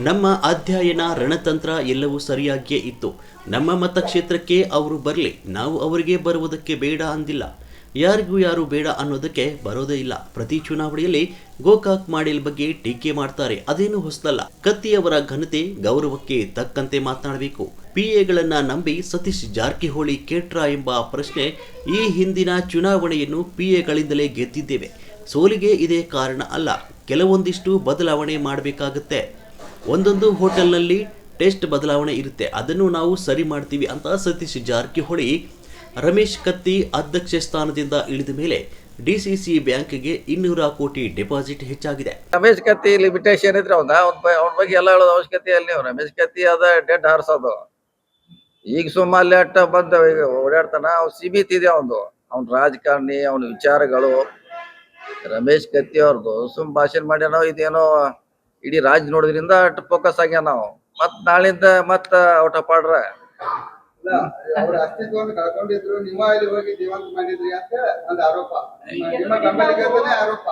ನಮ್ಮ ಅಧ್ಯಯನ ರಣತಂತ್ರ ಎಲ್ಲವೂ ಸರಿಯಾಗಿಯೇ ಇತ್ತು. ನಮ್ಮ ಮತಕ್ಷೇತ್ರಕ್ಕೆ ಅವರು ಬರಲಿ, ನಾವು ಅವರಿಗೆ ಬರುವುದಕ್ಕೆ ಬೇಡ ಅಂದಿಲ್ಲ. ಯಾರಿಗೂ ಯಾರು ಬೇಡ ಅನ್ನೋದಕ್ಕೆ ಬರೋದೇ ಇಲ್ಲ. ಪ್ರತಿ ಚುನಾವಣೆಯಲ್ಲಿ ಗೋಕಾಕ್ ಮಾಡೆಲ್ ಬಗ್ಗೆ ಟೀಕೆ ಮಾಡ್ತಾರೆ, ಅದೇನು ಹೊಸದಲ್ಲ. ಕತ್ತಿಯವರ ಘನತೆ ಗೌರವಕ್ಕೆ ತಕ್ಕಂತೆ ಮಾತನಾಡಬೇಕು. ಪಿಎಗಳನ್ನ ನಂಬಿ ಸತೀಶ್ ಜಾರಕಿಹೊಳಿ ಕೇಟ್ರಾ ಎಂಬ ಪ್ರಶ್ನೆ. ಈ ಹಿಂದಿನ ಚುನಾವಣೆಯನ್ನು ಪಿಎಗಳಿಂದಲೇ ಗೆದ್ದಿದ್ದೇವೆ. ಸೋಲಿಗೆ ಇದೇ ಕಾರಣ ಅಲ್ಲ, ಕೆಲವೊಂದಿಷ್ಟು ಬದಲಾವಣೆ ಮಾಡಬೇಕಾಗತ್ತೆ. ಒಂದೊಂದು ಹೋಟೆಲ್ನಲ್ಲಿ ಟೇಸ್ಟ್ ಬದಲಾವಣೆ ಇರುತ್ತೆ, ಅದನ್ನು ನಾವು ಸರಿ ಮಾಡ್ತೀವಿ ಅಂತ ಸತೀಶ್ ಜಾರಕಿಹೊಳಿ. ರಮೇಶ್ ಕತ್ತಿ ಅಧ್ಯಕ್ಷ ಸ್ಥಾನದಿಂದ ಇಳಿದ ಮೇಲೆ ಡಿಸಿಸಿ ಬ್ಯಾಂಕ್ಗೆ 200 ಕೋಟಿ ಡೆಪಾಸಿಟ್ ಹೆಚ್ಚಾಗಿದೆ. ರಮೇಶ್ ಕತ್ತಿ ಲಿಮಿಟೇಷನ್ ಇದ್ರೆ ಅವನ ಬಗ್ಗೆ ಎಲ್ಲ ಹೇಳೋದು ಅವಶ್ಯಕತೆ ಅಲ್ಲಿ. ರಮೇಶ್ ಕತ್ತಿ ಅದ ಡೆಡ್ ಹಾರ್ಸೋದು. ಈಗ ಸುಮ್ಮನೆ ಅಟ್ಟ ಬಂದ ಓಡಾಡ್ತಾನ. ಅವ್ನು ಸೀಮಿತ ಇದೆ ಅವನು. ಅವ್ನ ರಾಜಕಾರಣಿ, ಅವನ ವಿಚಾರಗಳು. ರಮೇಶ್ ಕತ್ತಿ ಅವ್ರದ್ದು ಭಾಷಣ ಮಾಡ್ಯಾನೋ ಇದೇನೋ ಇಡೀ ರಾಜ್ಯ ನೋಡೋದ್ರಿಂದ ಅಷ್ಟು ಫೋಕಸ್ ಆಗ್ಯಾನ ನಾವು. ಮತ್ ನಾಳಿಂದ ಮತ್ತ ಔಟ್ ಆಫ್ ಆರ್ಡ್ರ ಅವ್ರ ಅಸ್ತಿತ್ವವನ್ನು ಕಳ್ಕೊಂಡಿದ್ರು. ನಿಮ್ಮ ಇಲ್ಲಿ ಹೋಗಿ ಜೀವಂತ ಮಾಡಿದ್ರಿ ಅಂತ ಒಂದು ಆರೋಪ, ನಿಮ್ಮ ಬೆಂಬಲಿಗರೇ ಆರೋಪ.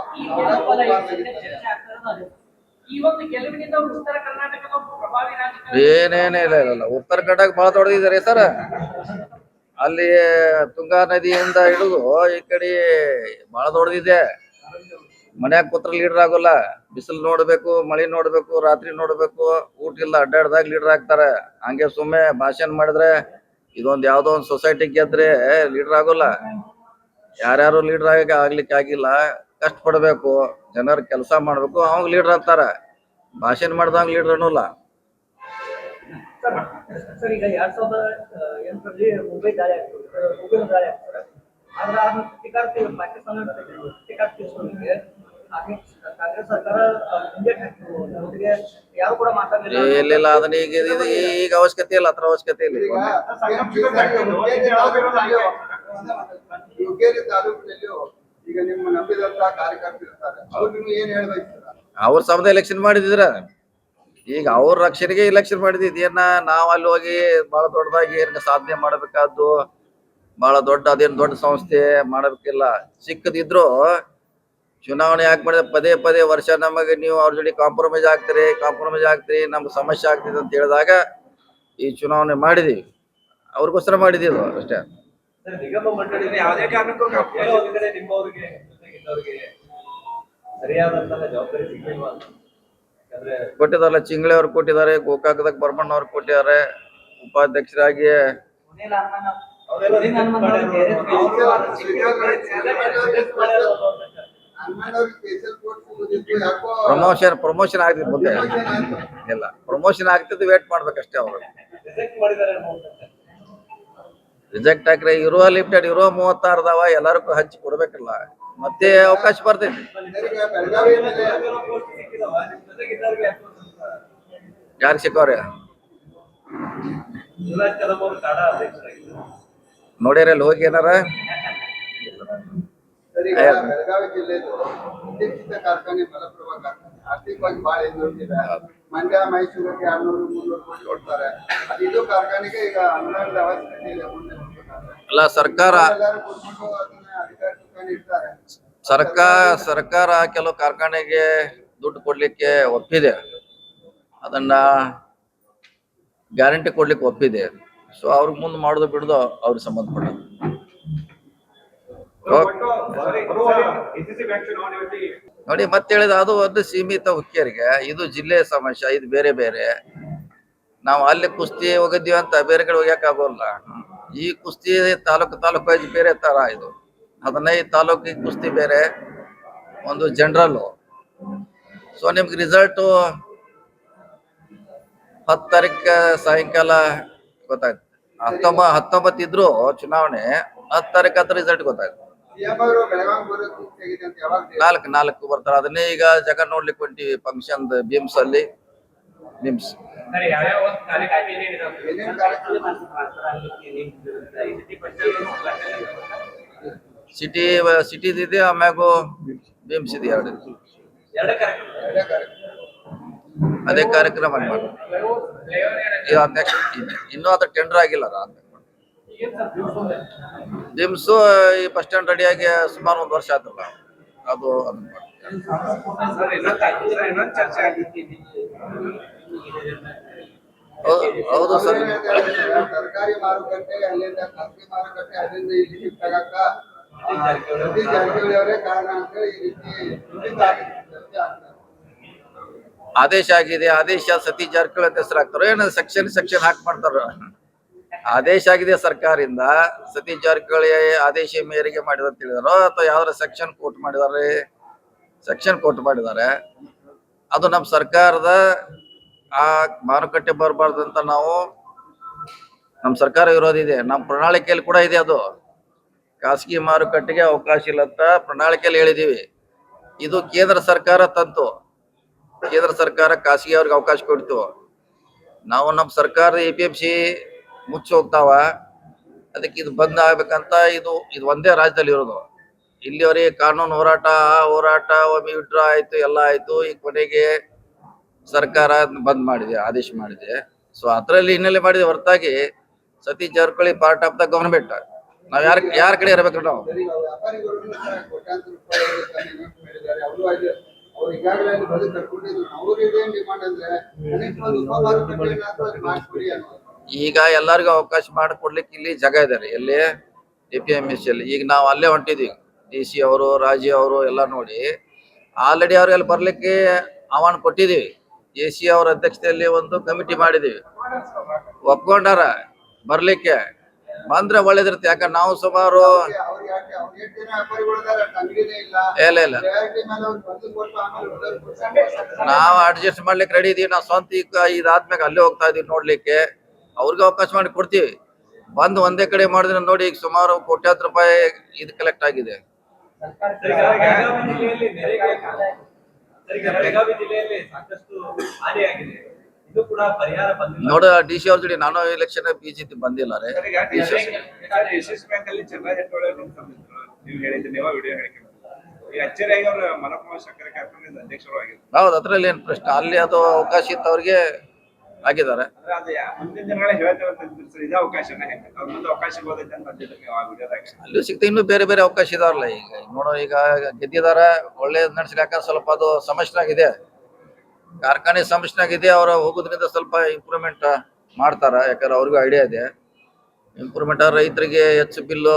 ಏನೇನೇ ಇಲ್ಲ. ಉತ್ತರ ಕರ್ನಾಟಕ ಬಹಳ ದೊಡ್ಡದಿದ್ದಾರೆ ಸರ್. ಅಲ್ಲಿ ತುಂಗಾ ನದಿಯಿಂದ ಹಿಡಿದು ಈ ಕಡೆ ಬಹಳ ದೊಡ್ಡದಿದೆ. ಮನ್ಯಾಗ ಕೂತ್ರ ಲೀಡರ್ ಆಗೋಲ್ಲ. ಬಿಸಿಲು ನೋಡ್ಬೇಕು, ಮಳಿ ನೋಡ್ಬೇಕು, ರಾತ್ರಿ ನೋಡ್ಬೇಕು, ಊಟ ಇಲ್ಲ, ಅಡ್ಡಾಡ್ದಾಗ ಲೀಡರ್ ಆಗ್ತಾರೆ. ಹಂಗೆ ಸುಮ್ಮನೆ ಭಾಷಣ ಮಾಡಿದ್ರೆ ಇದೊಂದು ಯಾವ್ದೋ ಒಂದು ಸೊಸೈಟಿ ಗೆದ್ರೆ ಲೀಡರ್ ಆಗೋಲ್ಲ. ಯಾರ್ಯಾರು ಲೀಡರ್ ಆಗ್ಲಿಕ್ಕೆ ಆಗಿಲ್ಲ. ಕಷ್ಟ ಪಡ್ಬೇಕು, ಜನರ ಕೆಲಸ ಮಾಡ್ಬೇಕು, ಅವಾಗ ಲೀಡರ್ ಆಗ್ತಾರ. ಭಾಷಣ ಮಾಡ್ದಂಗ ಲೀಡರ್ ಅನ್ನೋಲ್ಲ. ಸರ್, ಈಗ 2008ರಲ್ಲಿ ಮುಂಬೈ ದಾಳಿ ಆಗ್ತದೆ. ಆದ್ರೆ ಪ್ರತಿಕಾರ್ತಿ ಪಾಕಿಸ್ತಾನ ಪ್ರತಿಕಾರ್ತಿಗೆ ಕಾಂಗ್ರೆಸ್ ಸರ್ಕಾರ ಜೊತೆಗೆ ಯಾರು ಕೂಡ ಮಾತಾಡಲಿಲ್ಲ. ಇಲ್ಲ, ಅದನ್ನ ಈಗ ಅವಶ್ಯಕತೆ ಇಲ್ಲ, ಅದ್ರ ಅವಶ್ಯಕತೆ ಇಲ್ಲ. ತಾಲೂಕಿನಲ್ಲಿಯೂ ಈಗ ನಿಮ್ಮ ನಂಬಿದಂತ ಕಾರ್ಯಕರ್ತರು ಇರ್ತಾರೆ, ಅವ್ರಿಗೆ ಏನ್ ಹೇಳ್ಬೇಕು? ಅವ್ರ ಸಮದ ಎಲೆಕ್ಷನ್ ಮಾಡಿದ್ರ, ಈಗ ಅವ್ರ ರಕ್ಷಣೆಗೆ ಎಲೆಕ್ಷನ್ ಮಾಡಿದ್. ಏನ ನಾವ್ ಅಲ್ಲಿ ಹೋಗಿ ಬಹಳ ದೊಡ್ಡದಾಗಿ ಏನ್ ಸಾಧನೆ ಮಾಡಬೇಕಾದ್ದು, ಬಹಳ ಅದೇನ್ ದೊಡ್ಡ ಸಂಸ್ಥೆ ಮಾಡಬೇಕಿಲ್ಲ. ಸಿಕ್ಕದಿದ್ರು ಚುನಾವಣೆ ಯಾಕೆ ಮಾಡಿದ್ರೆ ಪದೇ ಪದೇ ವರ್ಷ ನಮಗೆ ನೀವು ಅವ್ರ ಜೊತೆ ಕಾಂಪ್ರಮೈಸ್ ಆಗ್ತೀರಿ, ನಮ್ಗೆ ಸಮಸ್ಯೆ ಆಗ್ತಿದೆ ಅಂತ ಹೇಳಿದಾಗ ಈ ಚುನಾವಣೆ ಮಾಡಿದೀವಿ. ಅವ್ರಿಗೋಸ್ಕರ ಮಾಡಿದೀವಿ ಅಷ್ಟೇ. ನಿಗಮ ಮಂಡಳಿ ಯಾವುದೇ ಕಾರಣಕ್ಕೂ ನಿಮ್ಮವರಿಗೆ ಸರಿಯಾದಂತಹ ಜವಾಬ್ದಾರಿ ಸಿಗಲಿಲ್ವಾ? ಕೊಟ್ಟಿದಾರಲ್ಲ, ಚಿಂಗ್ಳೆ ಅವ್ರು ಕೊಟ್ಟಿದ್ದಾರೆ, ಗೋಕಾಕದಾಗ ಬರ್ಮಣ್ಣ ಅವ್ರು ಕೊಟ್ಟಿದ್ದಾರೆ ಉಪಾಧ್ಯಕ್ಷರಾಗಿ. ಪ್ರಮೋಷನ್ ಆಗ್ತಿದ್ ಮುಂದೆ ಇಲ್ಲ, ಪ್ರಮೋಷನ್ ಆಗ್ತಿದ್ದು ವೇಟ್ ಮಾಡ್ಬೇಕಷ್ಟೇ. ಅವರು ರಿಜೆಕ್ಟ್ ಹಾಕ್ರೆ ಇರುವ ಲಿಮಿಟೆಡ್ ಇರುವ 36 ಅದಾವ, ಎಲ್ಲರಿಗೂ ಹಂಚಿ ಕೊಡ್ಬೇಕಲ್ಲ, ಮತ್ತೆ ಅವಕಾಶ ಬರ್ತೈತಿ. ಯಾರು ಸಿಕ್ಕವ್ರೆ ನೋಡ್ಯಾರಲ್ಲಿ ಹೋಗಿ ಏನಾರ? ಬೆಳಗಾವಿ ಜಿಲ್ಲೆದು ಉದ್ದೇಶಿತ ಕಾರ್ಖಾನೆ ಮಲಪ್ರಭಾ ಕಾರ್ಖಾನೆ ಆರ್ಥಿಕವಾಗಿ ಬಹಳ ಹಿಂದುಳಿದಿದೆ. ಮಂಡ್ಯ, ಮೈಸೂರಿಗೆ 200-300 ಕೋಟಿ ಕೊಡ್ತಾರೆ. ಇದು ಕಾರ್ಖಾನೆಗೆ ಈಗ ಅನುದಾನದ ಅವಶ್ಯಕತೆ ಇಲ್ಲ. ಮುಂದೆ ಅಲ್ಲ, ಸರ್ಕಾರ ಕೆಲವು ಕಾರ್ಖಾನೆಗೆ ದುಡ್ಡು ಕೊಡ್ಲಿಕ್ಕೆ ಒಪ್ಪಿದೆ, ಅದನ್ನ ಗ್ಯಾರಂಟಿ ಕೊಡ್ಲಿಕ್ಕೆ ಒಪ್ಪಿದೆ. ಸೊ ಅವ್ರಿಗೆ ಮುಂದೆ ಮಾಡೋದು ಬಿಡುದು ಅವ್ರಿಗೆ ಸಂಬಂಧಪಟ್ಟದ್ದು. ನೋಡಿ, ಮತ್ತೆ ಹೇಳಿದ ಅದು ಒಂದು ಸೀಮಿತ ಹುಕ್ಕೇರಿಗೆ, ಇದು ಜಿಲ್ಲೆಯ ಸಮಸ್ಯೆ, ಇದು ಬೇರೆ ಬೇರೆ. ನಾವು ಅಲ್ಲಿ ಕುಸ್ತಿ ಹೋಗಿದ್ದೀವಿ ಅಂತ ಬೇರೆ ಕಡೆ ಹೋಗ್ಯಾಕ ಆಗೋಲ್ಲ. ಈ ಕುಸ್ತಿ ತಾಲೂಕು ವೈಸ್ ಬೇರೆ ತರ ಇದು. 15 ತಾಲೂಕಿಗೆ ಕುಸ್ತಿ ಬೇರೆ, ಒಂದು ಜನರಲ್. ಸೊ ನಿಮ್ಗೆ ರಿಸಲ್ಟು 10 ತಾರೀಕು ಸಾಯಂಕಾಲ ಗೊತ್ತಾಯ್ತು. 19 ಇದ್ರು ಚುನಾವಣೆ, 10 ತಾರೀಕು ಹತ್ರ ರಿಸಲ್ಟ್ ಗೊತ್ತಾಯ್ತು. 4 ಬರ್ತಾರೆ. ಅದನ್ನೇ ಈಗ ಜಗ ನೋಡ್ಲಿಕ್ಕೆ ಹೊಂಟಿವಿ ಫಂಕ್ಷನ್ ಬಿಮ್ಸ್ ಅಲ್ಲಿ. ನಿಮ್ಸ್ ಸಿಟಿದಿದೆ, ಆಮ್ಯಾಗು ಬಿಮ್ಸ್ ಇದೆ. ಅದೇ ಕಾರ್ಯಕ್ರಮ ಮಾಡಿ ಇನ್ನೂ ಅದು ಟೆಂಡರ್ ಆಗಿಲ್ಲ. ಬಿಮ್ಸು ಈ ಬಸ್ ಸ್ಟ್ಯಾಂಡ್ ರೆಡಿಯಾಗಿ ಸುಮಾರು 1 ವರ್ಷ ಆಯ್ತಲ್ಲ. ಅದು ಹೌದು ಸರ್. ಅವ್ರೇನ್ ಹೇಳ್ತಾರೆ ಅಂದ್ರೆ, ಸರ್ಕಾರಿ ಮಾರುಕಟ್ಟೆ ಅಲ್ಲಿಂದ ಖಾಸಗಿ ಮಾರುಕಟ್ಟೆ ಅಲ್ಲಿಂದ ಇಲ್ಲಿ ಶಿಫ್ಟ್ ಆಗಕ್ಕ ಸತೀಶ್ ಜಾರಕಿಹೊಳಿ ಅವರೇ ಕಾರಣ ಅಂತೇಳಿ ಈ ರೀತಿ ಸುದ್ದಿ ಆಗ್ತಾರೆ. ಆದೇಶ ಆಗಿದೆ, ಆದೇಶ ಸತೀಶ್ ಜಾರಕಿಹೊಳಿ ಅಂತ ಹೆಸರು ಹಾಕ್ತಾರೋ ಏನು ಸೆಕ್ಷನ್ ಹಾಕಿ ಮಾಡ್ತಾರ. ಆದೇಶ ಆಗಿದೆ ಸರ್ಕಾರದಿಂದ, ಸತೀಶ್ ಜಾರಕಿಹೊಳಿ ಆದೇಶ ಮೇರೆಗೆ ಮಾಡಿದ ಅಂತ ಹೇಳಿದಾರೋ ಅಥವಾ ಯಾವ್ದಾರ ಸೆಕ್ಷನ್ ಕೋಟ್ ಮಾಡಿದ್ದಾರೆ. ಅದು ನಮ್ಮ ಸರ್ಕಾರದ ಆ ಮಾರುಕಟ್ಟೆ ಬರಬಾರ್ದಂತ ನಮ್ಮ ಸರ್ಕಾರ ವಿರೋಧ ಇದೆ. ನಮ್ಮ ಪ್ರಣಾಳಿಕೆಯಲ್ಲಿ ಕೂಡ ಇದೆ. ಅದು ಖಾಸಗಿ ಮಾರುಕಟ್ಟೆಗೆ ಅವಕಾಶ ಇಲ್ಲ ಅಂತ ಪ್ರಣಾಳಿಕೆಯಲ್ಲಿ ಹೇಳಿದೀವಿ. ಇದು ಕೇಂದ್ರ ಸರ್ಕಾರ ತಂತು. ಕೇಂದ್ರ ಸರ್ಕಾರ ಖಾಸಗಿ ಅವ್ರಿಗೆ ಅವಕಾಶ ಕೊಡ್ತು. ನಾವು ನಮ್ಮ ಸರ್ಕಾರದ APMC ಮುಚ್ಚಿ ಹೋಗ್ತಾವ, ಅದಕ್ಕೆ ಇದು ಬಂದ್ ಆಗ್ಬೇಕಂತ ಇದು ಒಂದೇ ರಾಜ್ಯದಲ್ಲಿ ಇರೋದು. ಇಲ್ಲಿವರೆಗೆ ಕಾನೂನು ಹೋರಾಟ ಒಮ್ಮೆ ವಿಡ್ರಾ ಆಯ್ತು, ಎಲ್ಲ ಆಯ್ತು. ಈಗ ಕೊನೆಗೆ ಸರ್ಕಾರ ಬಂದ್ ಮಾಡಿದೆ, ಆದೇಶ ಮಾಡಿದೆ. ಸೊ ಅದರಲ್ಲಿ ಹಿನ್ನೆಲೆ ಮಾಡಿದೆ ಹೊರತಾಗಿ Satish Jarkiholi part of the government. ನಾವ್ ಯಾರ ಕಡೆ ಇರಬೇಕು ನಾವು? ಈಗ ವ್ಯಾಪಾರಿಗಳು ಕೋಟ್ಯಾಂತರ ರೂಪಾಯಿ ಇನ್ವೆಸ್ಟ್ ಮಾಡಿದ್ದಾರೆ. ಅವರು ಅವ್ರು ಈಗಾಗಲೇ ಅಲ್ಲಿ ಬದುಕು ಕಟ್ಕೊಂಡಿದ್ರು. ಅವ್ರು ಇದೇನ್ ಡಿಮಾಂಡ್ ಅಂದ್ರೆ ಕನಿಷ್ಠ ಒಂದು ಮಾರುಕಟ್ಟೆ ಮಾಡಿಕೊಡಿ ಅನ್ನೋದು. ಈಗ ಎಲ್ಲರಿಗೂ ಅವಕಾಶ ಮಾಡಿಕೊಡ್ಲಿಕ್ಕೆ ಇಲ್ಲಿ ಜಾಗ ಇದ್ದಾರೆ. ಎಲ್ಲಿ APMC ಅಲ್ಲಿ. ಈಗ ನಾವು ಅಲ್ಲೇ ಹೊಂಟಿದ್ವಿ. DC ಅವರು, ರಾಜಿ ಅವರು ಎಲ್ಲ ನೋಡಿ ಆಲ್ರೆಡಿ ಅವ್ರಿಗೆ ಅಲ್ಲಿ ಬರ್ಲಿಕ್ಕೆ ಆಹ್ವಾನ ಕೊಟ್ಟಿದೀವಿ. AC ಅವ್ರ ಅಧ್ಯಕ್ಷತೆಯಲ್ಲಿ ಒಂದು ಕಮಿಟಿ ಮಾಡಿದೀವಿ, ಒಪ್ಕೊಂಡಾರ ಬರ್ಲಿಕ್ಕೆ. ಬಂದ್ರೆ ಒಳ್ಳೇದಿರುತ್ತೆ. ಯಾಕಂದ್ರೆ ನಾವು ಸುಮಾರು ಅವ್ರಿಗೆ ಅವ್ರು ಎಷ್ಟು ಜನ ವ್ಯಾಪಾರಿಗಳು ಇದ್ದಾರೆ, ಅಂಗಡಿನೇ ಇಲ್ಲ. ಇಲ್ಲ ಪ್ರಯಾರಿಟಿ ಮೇಲೆ ಅವ್ರು ಬಂದು ಕೊಟ್ಟು ಆಮೇಲೆ ಉಳಿದವ್ರು ಕೊಡ್ತಾರೆ. ನಾವು ಅಡ್ಜಸ್ಟ್ ಮಾಡ್ಲಿಕ್ಕೆ ರೆಡಿ ಇದೀವಿ. ನಾವು ಸ್ವಂತ ಈಗ ಇದಾದ್ಮೇಲೆ ಅಲ್ಲೇ ಹೋಗ್ತಾ ಇದೀವಿ ನೋಡ್ಲಿಕ್ಕೆ. ಅವ್ರಿಗೆ ಅವಕಾಶ ಮಾಡಿ ಕೊಡ್ತೀವಿ. ಬಂದು ಒಂದೇ ಕಡೆ ಮಾಡಿದ್ರೆ ನೋಡಿ, ಈಗ ಸುಮಾರು ಕೋಟ್ಯಾಂತರ ರೂಪಾಯಿ ಇದು ಕಲೆಕ್ಟ್ ಆಗಿದೆ. ಬೆಳಗಾವಿ ಜಿಲ್ಲೆಯಲ್ಲಿ ಸಾಕಷ್ಟು ಹಾನಿಯಾಗಿದೆ. ಇದು ಕೂಡ ಪರಿಹಾರ ಬಂದಿಲ್ಲ. ನೋಡ DC ಅವ್ರ ಜೊತೆ ನಾನು ಎಲೆಕ್ಷನ್ BJP ಬಂದಿಲ್ಲ ರೀ. ಯಶಸ್ ಬ್ಯಾಂಕ್ ಅಲ್ಲಿ ಚೆನ್ನೈ ಹೆಟ್ಟೋಳೆ ನೀವು ಹೇಳಿದ್ರೆ ನೀವು ವಿಡಿಯೋ ಹೇಳಿದ್ರು. ಈ ಅಚ್ಚರಿಯಾಗಿ ಅವರು ಮನೋಕುಮಾರ್ ಸಕ್ಕರೆ ಕಾರ್ಖಾನೆ ಅಧ್ಯಕ್ಷರು ಆಗಿದ್ರು. ಹೌದು, ಅದ್ರಲ್ಲಿ ಏನ್ ಪ್ರಶ್ನೆ. ಅಲ್ಲಿ ಅದು ಅವಕಾಶ ಇತ್ತು, ಅವ್ರಿಗೆ ಆಗಿದ್ದಾರೆ. ಅಂದ್ರೆ ಅದು ಮುಂದಿನ ದಿನಗಳೇ ಹೇಳ್ತೇವೆ ಸರ್. ಇದೇ ಅವಕಾಶನೇ ಅವ್ರ ಮುಂದೆ ಅವಕಾಶ ಸಿಗೋದೈತೆ ಅಂತ ಬಂದಿದ್ರು ನೀವು ಆ ವಿಡಿಯೋದಾಗ. ಅಲ್ಲೂ ಸಿಗ್ತಾ ಇನ್ನೂ ಬೇರೆ ಅವಕಾಶ ಇದಾವಲ್ಲ. ಈಗ ನೋಡೋ, ಈಗ ಗೆದ್ದಿದಾರ, ಒಳ್ಳೆ ನಡೆಸ್ಲಿಕ್ಕೆ ಸ್ವಲ್ಪ ಅದು ಸಮಸ್ಯೆನಾಗಿದೆ. ಕಾರ್ಖಾನೆ ಸಮಸ್ಯೆನಾಗಿದೆ. ಅವ್ರು ಹೋಗೋದ್ರಿಂದ ಸ್ವಲ್ಪ ಇಂಪ್ರೂವ್ಮೆಂಟ್ ಮಾಡ್ತಾರ. ಯಾಕಂದ್ರೆ ಅವ್ರಿಗೂ ಐಡಿಯಾ ಇದೆ ಇಂಪ್ರೂವ್ಮೆಂಟ್. ರೈತರಿಗೆ ಹೆಚ್ಚು ಬಿಲ್ಲು